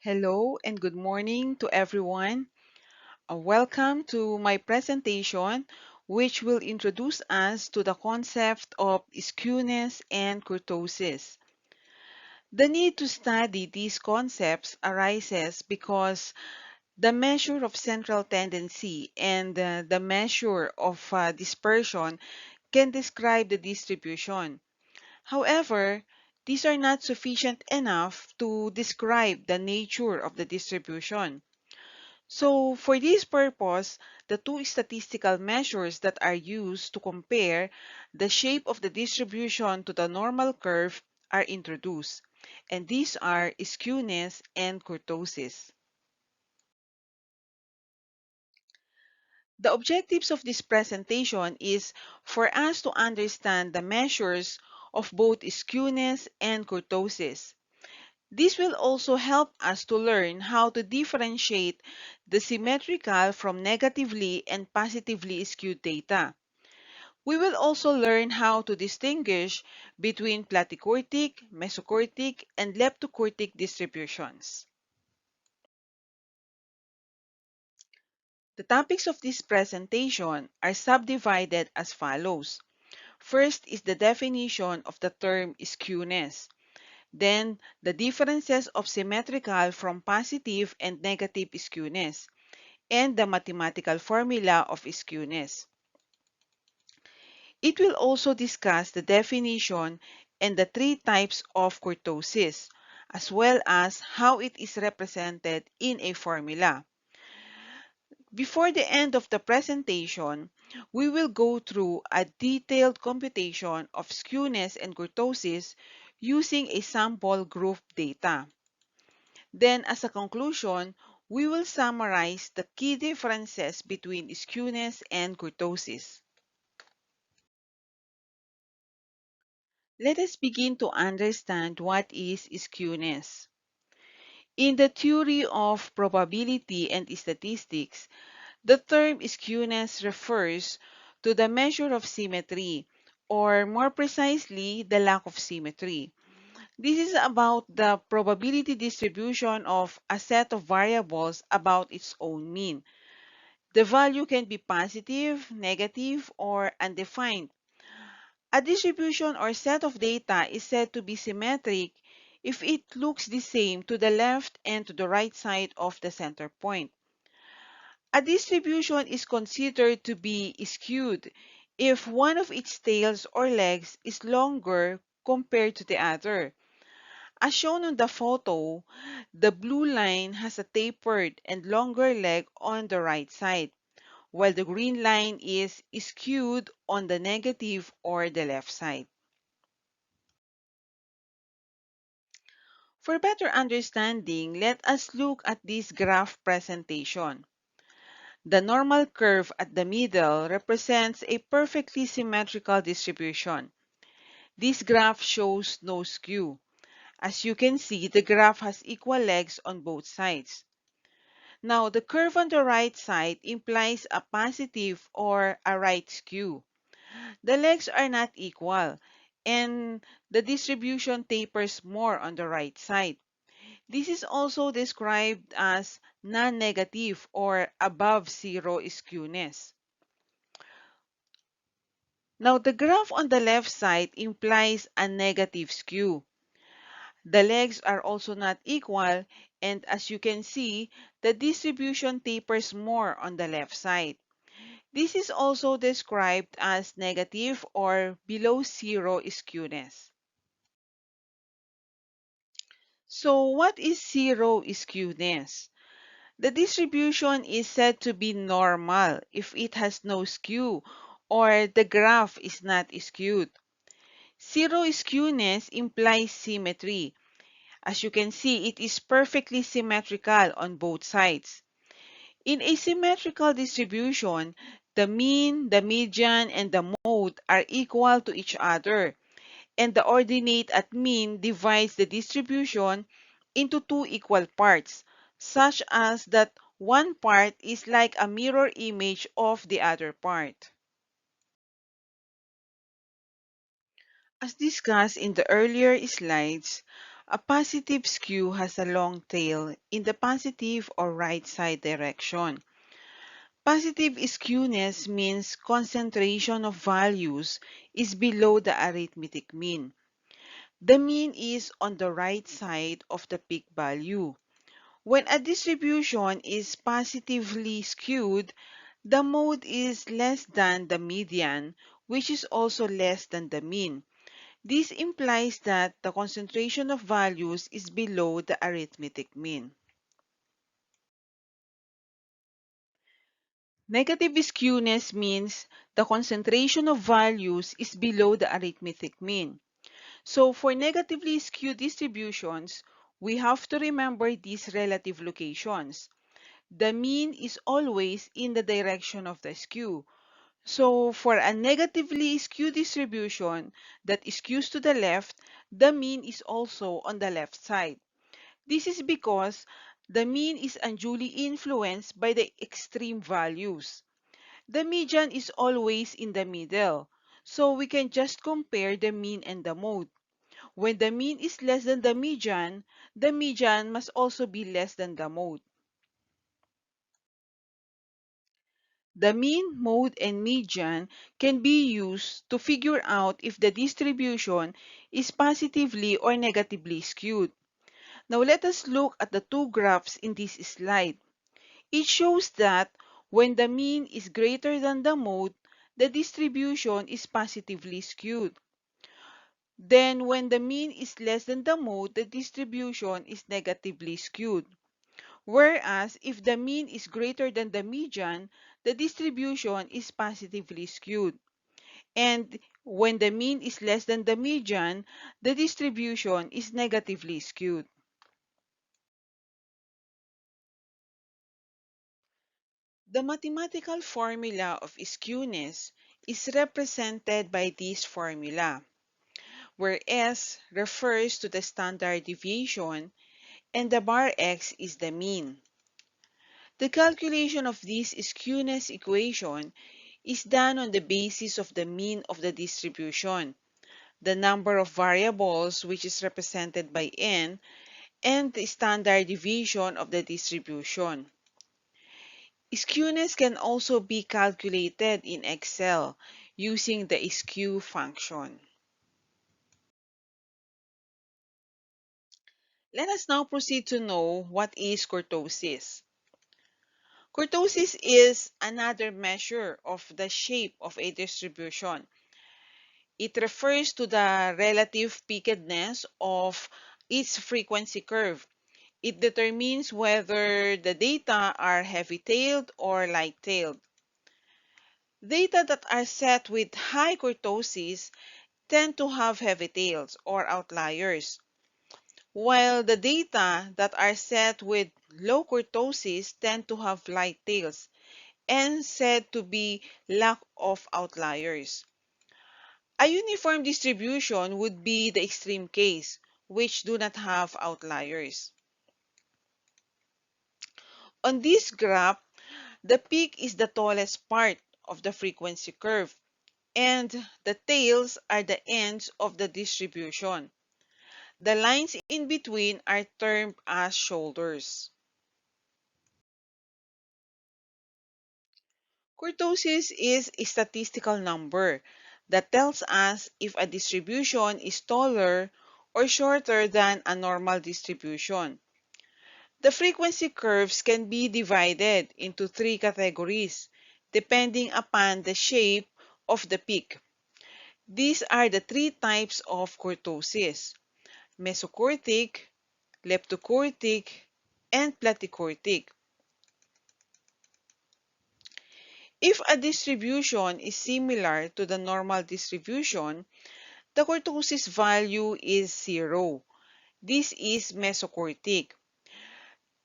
Hello and good morning to everyone. Welcome to my presentation, which will introduce us to the concept of skewness and kurtosis. The need to study these concepts arises because the measure of central tendency and the measure of dispersion can describe the distribution. However, these are not sufficient enough to describe the nature of the distribution. So for this purpose, the two statistical measures that are used to compare the shape of the distribution to the normal curve are introduced, and these are skewness and kurtosis. The objectives of this presentation is for us to understand the measures of both skewness and kurtosis. This will also help us to learn how to differentiate the symmetrical from negatively and positively skewed data. We will also learn how to distinguish between platycortic, mesocortic, and leptocortic distributions. The topics of this presentation are subdivided as follows. First is the definition of the term skewness. Then, the differences of symmetrical from positive and negative skewness, and the mathematical formula of skewness. It will also discuss the definition and the three types of kurtosis, as well as how it is represented in a formula. Before the end of the presentation, we will go through a detailed computation of skewness and kurtosis using a sample group data. Then, as a conclusion, we will summarize the key differences between skewness and kurtosis. Let us begin to understand what is skewness. In the theory of probability and statistics, the term skewness refers to the measure of symmetry, or more precisely, the lack of symmetry. This is about the probability distribution of a set of variables about its own mean. The value can be positive, negative, or undefined. A distribution or set of data is said to be symmetric if it looks the same to the left and to the right side of the center point. A distribution is considered to be skewed if one of its tails or legs is longer compared to the other. As shown on the photo, the blue line has a tapered and longer leg on the right side, while the green line is skewed on the negative or the left side. For better understanding, let us look at this graph presentation. The normal curve at the middle represents a perfectly symmetrical distribution. This graph shows no skew. As you can see, the graph has equal legs on both sides. Now, the curve on the right side implies a positive or a right skew. The legs are not equal, and the distribution tapers more on the right side. This is also described as non-negative or above zero skewness. Now, the graph on the left side implies a negative skew. The legs are also not equal, and as you can see, the distribution tapers more on the left side. This is also described as negative or below zero skewness. So, what is zero skewness? The distribution is said to be normal if it has no skew or the graph is not skewed. Zero skewness implies symmetry. As you can see, it is perfectly symmetrical on both sides. In a symmetrical distribution, the mean, the median, and the mode are equal to each other, and the ordinate at mean divides the distribution into two equal parts, such as that one part is like a mirror image of the other part. As discussed in the earlier slides, A positive skew has a long tail in the positive or right side direction. Positive skewness means concentration of values is below the arithmetic mean. The mean is on the right side of the peak value. When a distribution is positively skewed, the mode is less than the median, which is also less than the mean. This implies that the concentration of values is below the arithmetic mean. Negative skewness means the concentration of values is below the arithmetic mean. So for negatively skewed distributions, we have to remember these relative locations. The mean is always in the direction of the skew. So for a negatively skewed distribution that skews to the left, the mean is also on the left side. This is because the mean is unduly influenced by the extreme values. The median is always in the middle, so we can just compare the mean and the mode. When the mean is less than the median must also be less than the mode. The mean, mode, and median can be used to figure out if the distribution is positively or negatively skewed. Now let us look at the two graphs in this slide. It shows that when the mean is greater than the mode, the distribution is positively skewed. Then when the mean is less than the mode, the distribution is negatively skewed. Whereas if the mean is greater than the median, the distribution is positively skewed. And when the mean is less than the median, the distribution is negatively skewed. The mathematical formula of skewness is represented by this formula, where S refers to the standard deviation and the bar X is the mean. The calculation of this skewness equation is done on the basis of the mean of the distribution, the number of variables which is represented by n, and the standard deviation of the distribution. Skewness can also be calculated in Excel using the skew function. Let us now proceed to know what is kurtosis. Kurtosis is another measure of the shape of a distribution. It refers to the relative peakedness of its frequency curve. It determines whether the data are heavy-tailed or light-tailed. Data that are set with high kurtosis tend to have heavy tails or outliers, while the data that are set with low kurtosis tend to have light tails and said to be lack of outliers. A uniform distribution would be the extreme case, which do not have outliers. On this graph, the peak is the tallest part of the frequency curve, and the tails are the ends of the distribution. The lines in between are termed as shoulders. Kurtosis is a statistical number that tells us if a distribution is taller or shorter than a normal distribution. The frequency curves can be divided into three categories depending upon the shape of the peak. These are the three types of kurtosis: mesokurtic, leptokurtic, and platykurtic. If a distribution is similar to the normal distribution, the kurtosis value is 0. This is mesokurtic.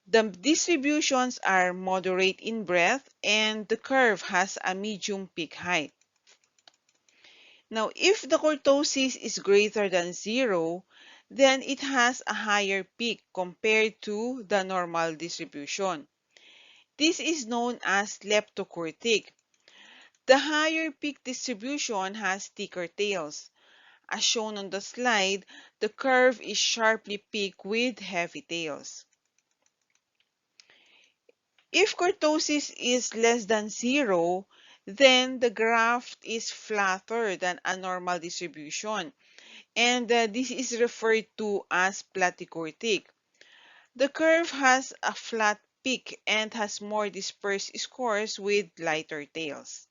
The distributions are moderate in breadth and the curve has a medium peak height. Now, if the kurtosis is greater than 0, then it has a higher peak compared to the normal distribution. This is known as leptokurtic. The higher peak distribution has thicker tails. As shown on the slide, the curve is sharply peaked with heavy tails. If kurtosis is less than 0, then the graph is flatter than a normal distribution, and this is referred to as platykurtic. The curve has a flat peak and has more dispersed scores with lighter tails.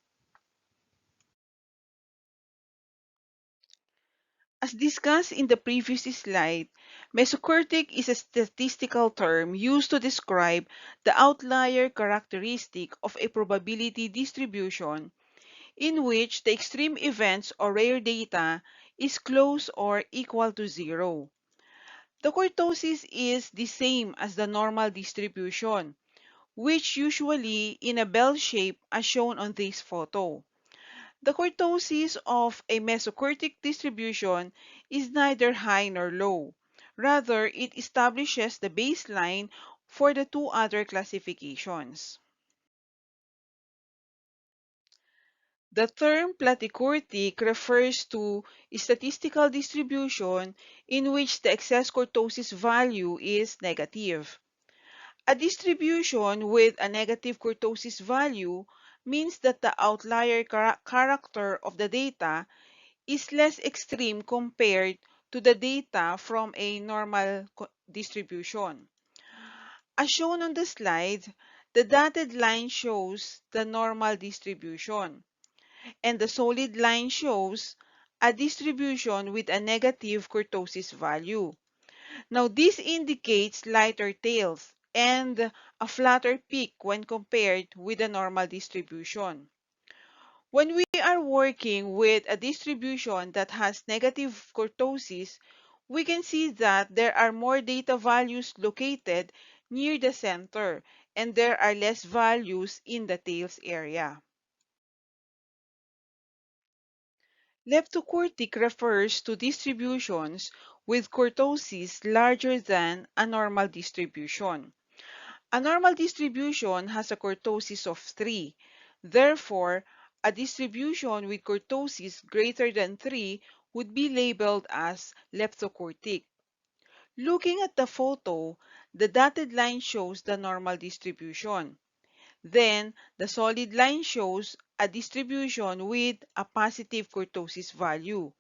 As discussed in the previous slide, mesokurtic is a statistical term used to describe the outlier characteristic of a probability distribution in which the extreme events or rare data is close or equal to 0. The kurtosis is the same as the normal distribution, which usually in a bell shape as shown on this photo. The kurtosis of a mesokurtic distribution is neither high nor low. Rather, it establishes the baseline for the two other classifications. The term platykurtic refers to a statistical distribution in which the excess kurtosis value is negative. A distribution with a negative kurtosis value means that the outlier character of the data is less extreme compared to the data from a normal distribution. As shown on the slide, the dotted line shows the normal distribution, and the solid line shows a distribution with a negative kurtosis value. Now, this indicates lighter tails and a flatter peak when compared with the normal distribution. When we are working with a distribution that has negative kurtosis, we can see that there are more data values located near the center and there are less values in the tails area. Leptokurtic refers to distributions with kurtosis larger than a normal distribution. A normal distribution has a kurtosis of 3. Therefore, a distribution with kurtosis greater than 3 would be labeled as leptokurtic. Looking at the photo, the dotted line shows the normal distribution. Then, the solid line shows a distribution with a positive kurtosis value.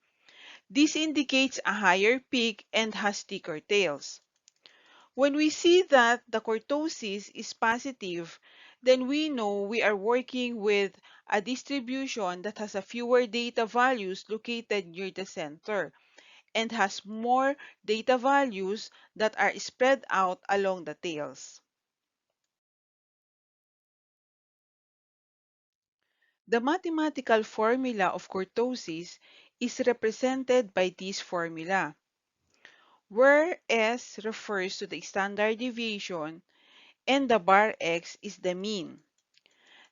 This indicates a higher peak and has thicker tails. When we see that the kurtosis is positive, then we know we are working with a distribution that has a fewer data values located near the center and has more data values that are spread out along the tails. The mathematical formula of kurtosis is represented by this formula, where S refers to the standard deviation and the bar X is the mean.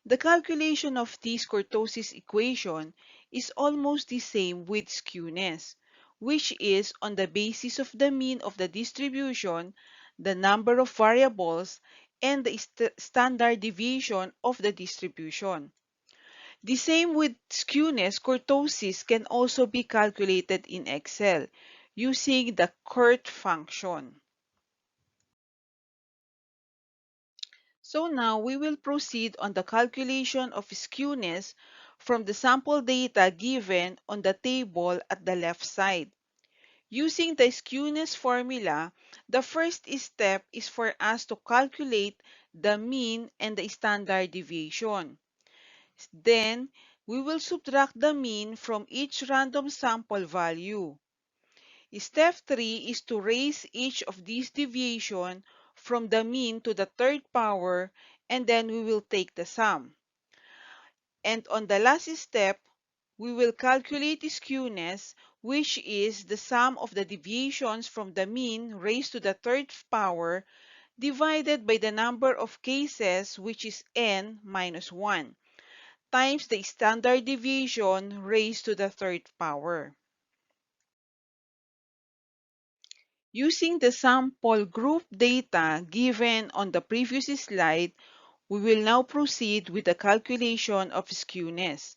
The calculation of this kurtosis equation is almost the same with skewness, which is on the basis of the mean of the distribution, the number of variables, and the standard deviation of the distribution. The same with skewness, kurtosis can also be calculated in Excel using the Kurt function. So now we will proceed on the calculation of skewness from the sample data given on the table at the left side. Using the skewness formula, the first step is for us to calculate the mean and the standard deviation. Then, we will subtract the mean from each random sample value. Step 3 is to raise each of these deviations from the mean to the third power, and then we will take the sum. And on the last step, we will calculate skewness, which is the sum of the deviations from the mean raised to the third power divided by the number of cases, which is n minus 1, times the standard deviation raised to the third power. Using the sample group data given on the previous slide, we will now proceed with the calculation of skewness.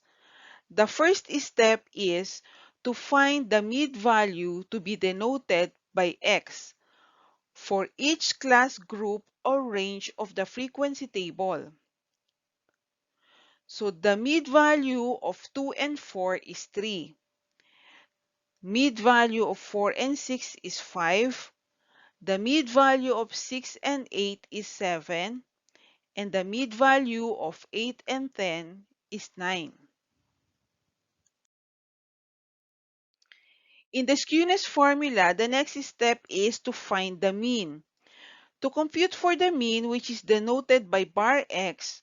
The first step is to find the mid-value to be denoted by x for each class group or range of the frequency table. So the mid-value of 2 and 4 is 3. Mid-value of 4 and 6 is 5. The mid-value of 6 and 8 is 7. And the mid-value of 8 and 10 is 9. In the skewness formula, the next step is to find the mean. To compute for the mean, which is denoted by bar x,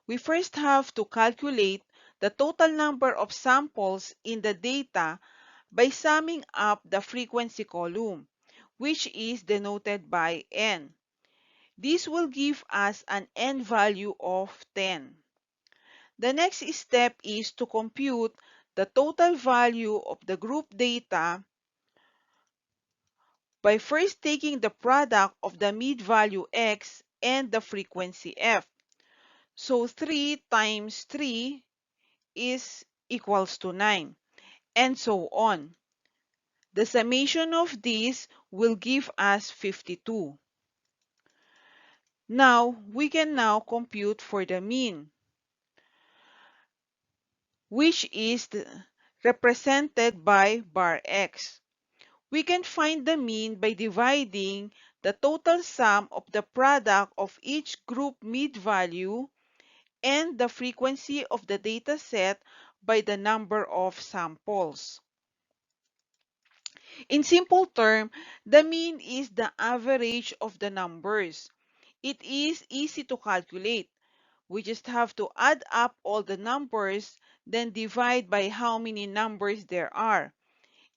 we first have to calculate the total number of samples in the data by summing up the frequency column, which is denoted by n. This will give us an n value of 10. The next step is to compute the total value of the group data by first taking the product of the mid-value x and the frequency f. So 3 times 3 is equals to 9, and so on. The summation of this will give us 52. Now, we can now compute for the mean, which is represented by bar x. We can find the mean by dividing the total sum of the product of each group mid-value and the frequency of the data set by the number of samples. In simple terms, the mean is the average of the numbers. It is easy to calculate. We just have to add up all the numbers, then divide by how many numbers there are.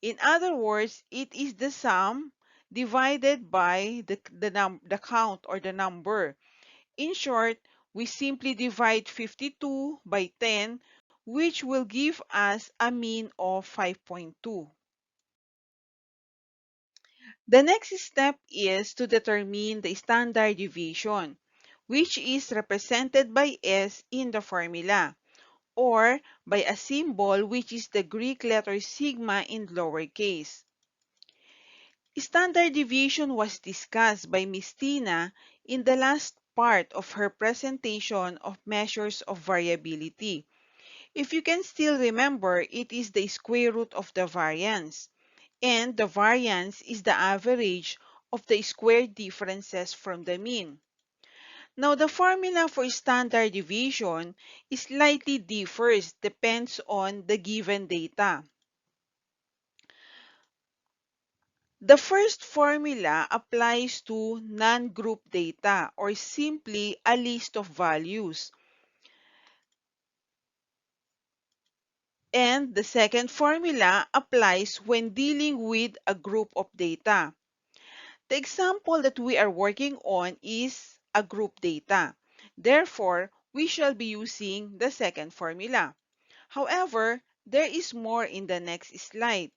In other words, it is the sum divided by the count or the number. In short, we simply divide 52 by 10, which will give us a mean of 5.2. The next step is to determine the standard deviation, which is represented by S in the formula, or by a symbol which is the Greek letter sigma in lowercase. Standard deviation was discussed by Ms. Tina in the last part of her presentation of measures of variability. If you can still remember, it is the square root of the variance, and the variance is the average of the squared differences from the mean. Now, the formula for standard deviation slightly differs, depends on the given data. The first formula applies to non-group data, or simply a list of values. And the second formula applies when dealing with a group of data. The example that we are working on is a group data. Therefore, we shall be using the second formula. However, there is more in the next slide.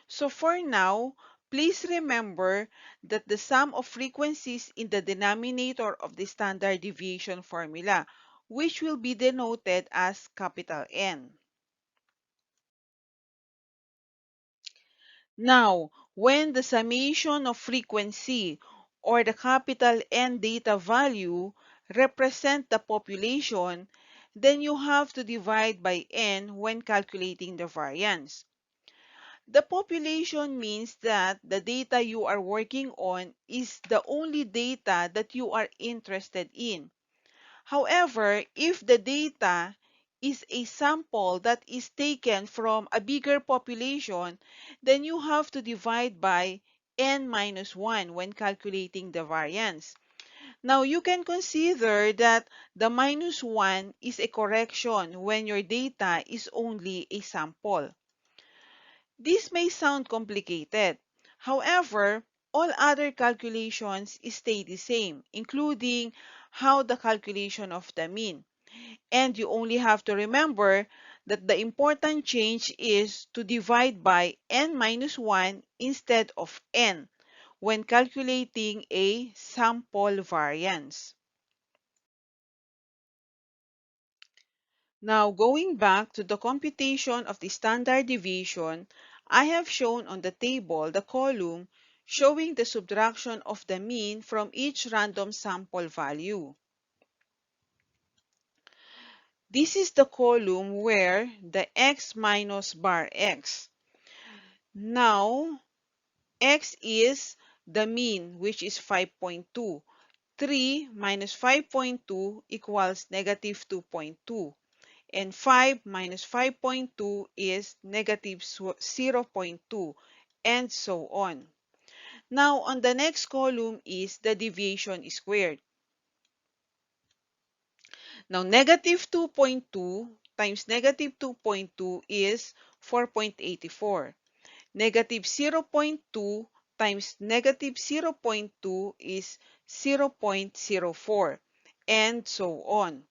So for now, please remember that the sum of frequencies in the denominator of the standard deviation formula, which will be denoted as capital N. Now, when the summation of frequency or the capital N data value represent the population, then you have to divide by N when calculating the variance. The population means that the data you are working on is the only data that you are interested in. However, if the data is a sample that is taken from a bigger population, then you have to divide by n minus 1 when calculating the variance. Now, you can consider that the minus 1 is a correction when your data is only a sample. This may sound complicated. However, all other calculations stay the same, including how the calculation of the mean. And you only have to remember that the important change is to divide by n minus 1 instead of n when calculating a sample variance. Now, going back to the computation of the standard deviation, I have shown on the table the column showing the subtraction of the mean from each random sample value. This is the column where the x minus bar x. Now, x is the mean, which is 5.2. 3 minus 5.2 equals negative 2.2. And 5 minus 5.2 is negative 0.2, and so on. Now, on the next column is the deviation squared. Now, negative 2.2 times negative 2.2 is 4.84. Negative 0.2 times negative 0.2 is 0.04, and so on.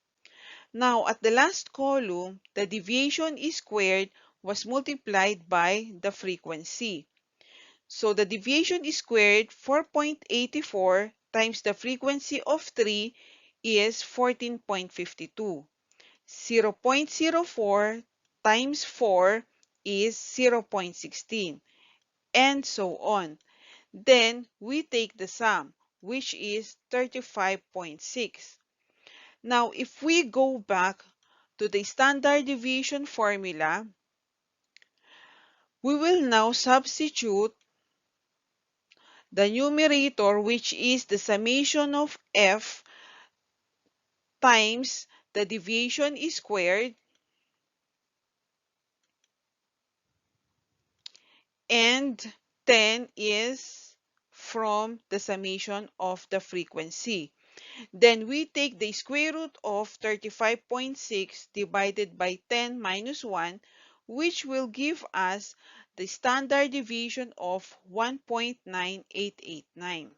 Now, at the last column, the deviation squared was multiplied by the frequency. So, the deviation squared 4.84 times the frequency of 3 is 14.52. 0.04 times 4 is 0.16, and so on. Then, we take the sum, which is 35.6. Now, if we go back to the standard deviation formula, we will now substitute the numerator, which is the summation of f times the deviation squared, and 10 is from the summation of the frequency. Then we take the square root of 35.6 divided by 10 minus 1, which will give us the standard deviation of 1.9889.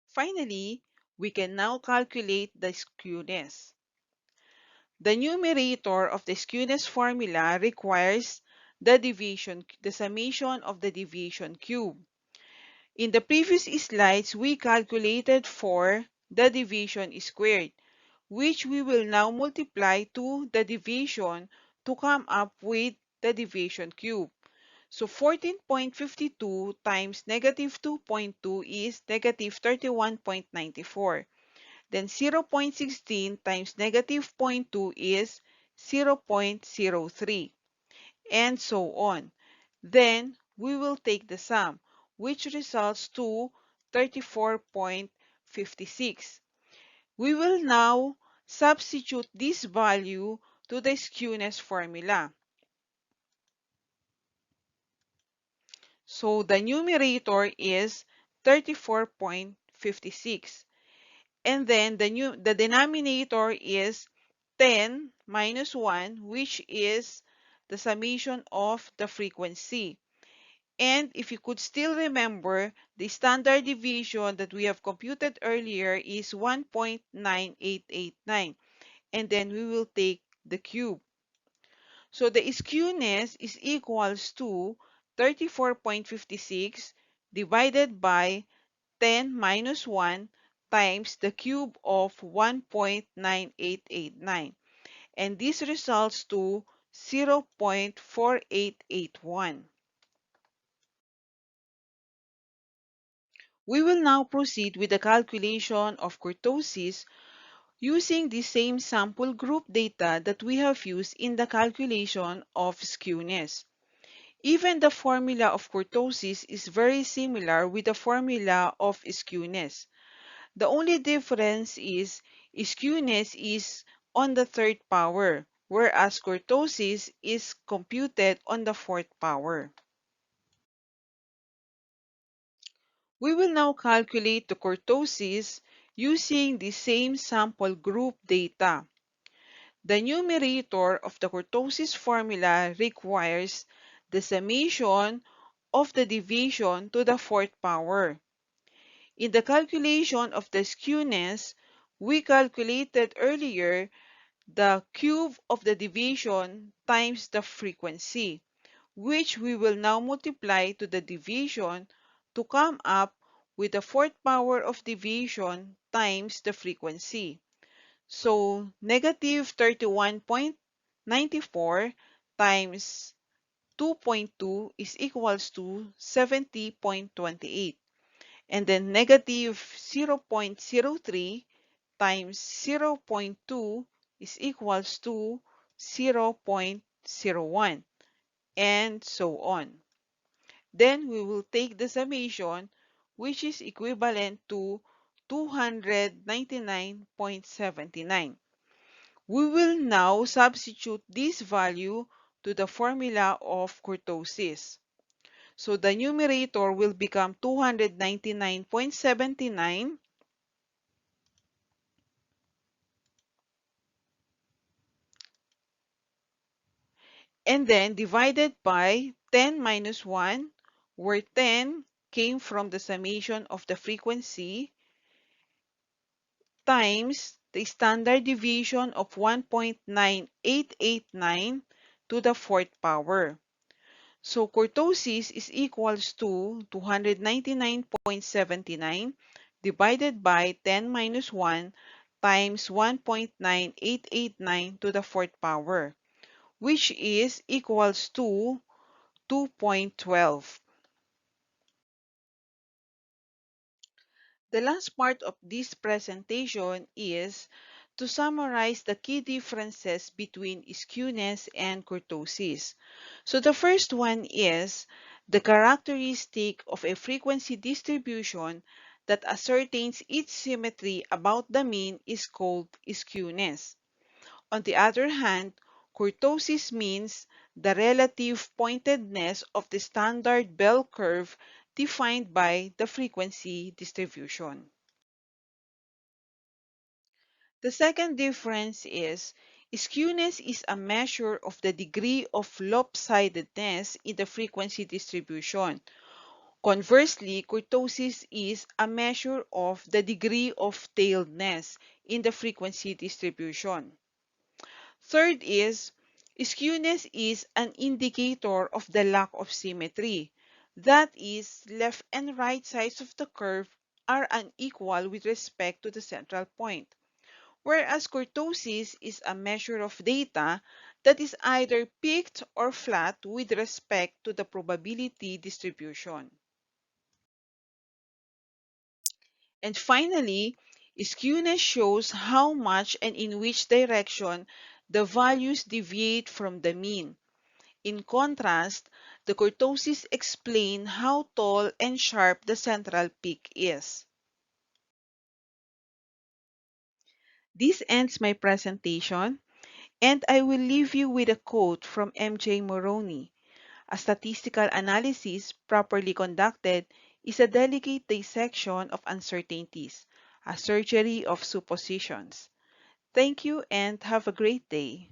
Finally, we can now calculate the skewness. The numerator of the skewness formula requires the summation of the deviation cube. In the previous slides, we calculated for the deviation squared, which we will now multiply to the division to come up with the deviation cube. So 14.52 times negative 2.2 is negative 31.94. Then 0.16 times negative zero point 0.2 is 0.03, and so on. Then we will take the sum, which results to 34.56. We will now substitute this value to the skewness formula. So the numerator is 34.56. And then the denominator is 10 minus 1, which is the summation of the frequency. And if you could still remember, the standard deviation that we have computed earlier is 1.9889. And then we will take the cube. So the skewness is equals to 34.56 divided by 10 minus 1 times the cube of 1.9889. And this results to 0.4881. We will now proceed with the calculation of kurtosis using the same sample group data that we have used in the calculation of skewness. Even the formula of kurtosis is very similar with the formula of skewness. The only difference is skewness is on the third power, whereas kurtosis is computed on the fourth power. We will now calculate the kurtosis using the same sample group data. The numerator of the kurtosis formula requires the summation of the division to the fourth power. In the calculation of the skewness, we calculated earlier the cube of the division times the frequency, which we will now multiply to the division to come up with the fourth power of division times the frequency. So negative 31.94 times 2.2 is equals to 70.28. And then negative 0.03 times 0.2 is equals to 0.01, and so on. Then we will take the summation, which is equivalent to 299.79. We will now substitute this value to the formula of kurtosis. So the numerator will become 299.79, and then divided by 10 minus 1, where 10 came from the summation of the frequency, times the standard deviation of 1.9889 to the fourth power. So kurtosis is equals to 299.79 divided by 10 minus 1 times 1.9889 to the fourth power, which is equals to 2.12. The last part of this presentation is to summarize the key differences between skewness and kurtosis. So the first one is the characteristic of a frequency distribution that ascertains its symmetry about the mean is called skewness. On the other hand, kurtosis means the relative pointedness of the standard bell curve defined by the frequency distribution. The second difference is skewness is a measure of the degree of lopsidedness in the frequency distribution. Conversely, kurtosis is a measure of the degree of tailedness in the frequency distribution. Third is skewness is an indicator of the lack of symmetry. That is, left and right sides of the curve are unequal with respect to the central point, whereas kurtosis is a measure of data that is either peaked or flat with respect to the probability distribution. And finally, skewness shows how much and in which direction the values deviate from the mean. In contrast, the kurtosis explain how tall and sharp the central peak is. This ends my presentation, and I will leave you with a quote from M.J. Moroney. A statistical analysis properly conducted is a delicate dissection of uncertainties, a surgery of suppositions. Thank you and have a great day.